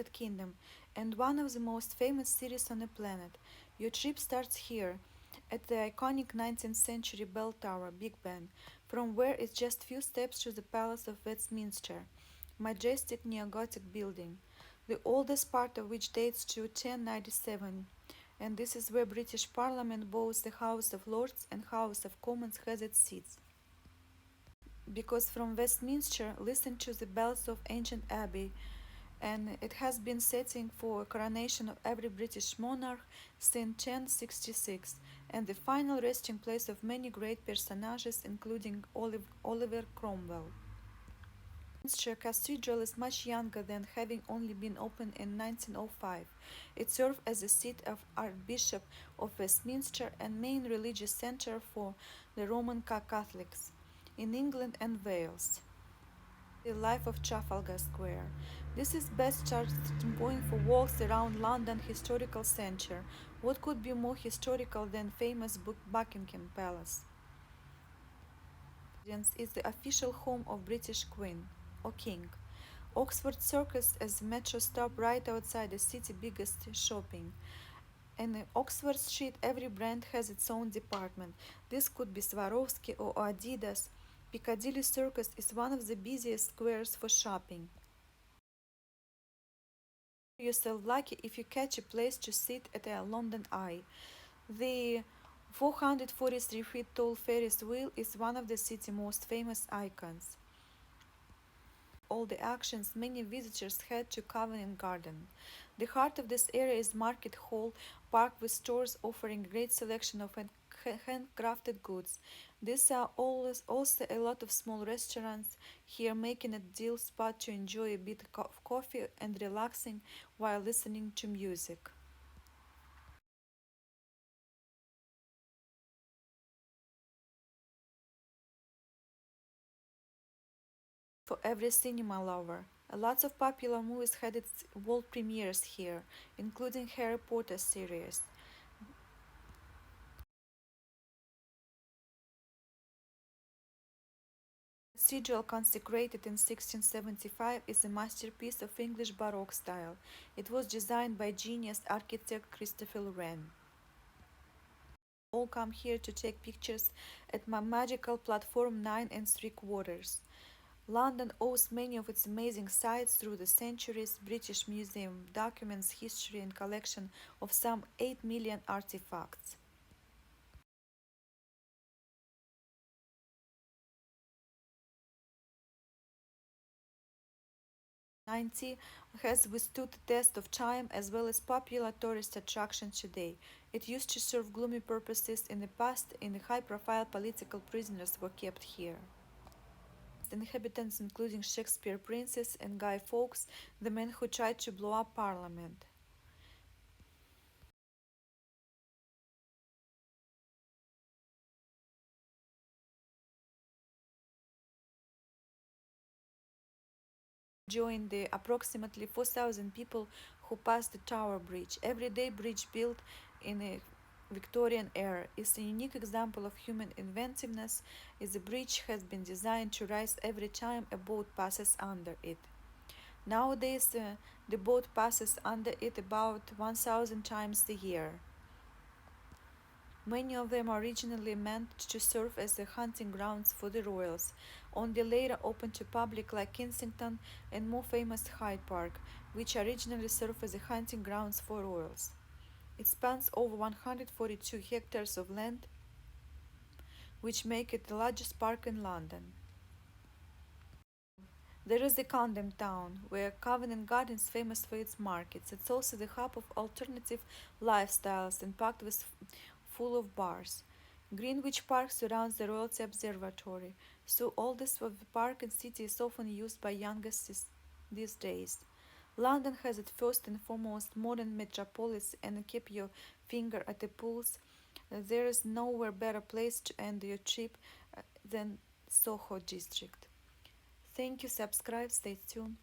Kingdom and one of the most famous cities on the planet. Your trip starts here, at the iconic 19th century bell tower, Big Ben, from where it's just few steps to the Palace of Westminster, majestic neo-Gothic building, the oldest part of which dates to 1097, and this is where British Parliament, both the House of Lords and House of Commons, has its seats. Because from Westminster, listen to the bells of ancient abbey, and it has been setting for coronation of every British monarch since 1066, and the final resting place of many great personages, including Oliver Cromwell. Westminster Cathedral is much younger than having only been opened in 1905. It served as the seat of Archbishop of Westminster and main religious center for the Roman Catholics in England and Wales. The life of Trafalgar Square. This is best starting point for walks around London historical centre. What could be more historical than famous Buckingham Palace? Is the official home of British Queen or King. Oxford Circus is the metro stop right outside the city's biggest shopping. In Oxford Street, every brand has its own department. This could be Swarovski or Adidas. Piccadilly Circus is one of the busiest squares for shopping. Yourself lucky if you catch a place to sit at a London Eye. The 443 feet tall Ferris wheel is one of the city's most famous icons. All the actions, many visitors head to Covent Garden. The heart of this area is Market Hall Park with stores offering great selection of handcrafted goods. There are also a lot of small restaurants here, making it a ideal spot to enjoy a bit of coffee and relaxing while listening to music. For every cinema lover, lots of popular movies had its world premieres here, including Harry Potter series. The cathedral, consecrated in 1675, is a masterpiece of English Baroque style. It was designed by genius architect Christopher Wren. All come here to take pictures at my magical platform 9 3/4. London owes many of its amazing sights through the centuries. British Museum documents history and collection of some 8 million artifacts. 90 has withstood the test of time as well as popular tourist attraction today. It used to serve gloomy purposes in the past, and high-profile political prisoners were kept here. Inhabitants including Shakespeare princes and Guy Fawkes, the man who tried to blow up Parliament. Joined the approximately 4,000 people who passed the Tower Bridge. Everyday bridge built in a Victorian era is a unique example of human inventiveness, as the bridge has been designed to rise every time a boat passes under it. Nowadays, the boat passes under it about 1,000 times a year. Many of them originally meant to serve as the hunting grounds for the royals, only later opened to public like Kensington and more famous Hyde Park, which originally served as the hunting grounds for royals. It spans over 142 hectares of land, which make it the largest park in London. There is the Condom Town, where Covent Garden is famous for its markets. It's also the hub of alternative lifestyles and packed with full of bars. Greenwich Park surrounds the Royalty Observatory, so oldest of the park and city is often used by youngsters these days. London has its first and foremost modern metropolis, and keep your finger at the pulse. There is nowhere better place to end your trip than Soho district. Thank you, subscribe, stay tuned.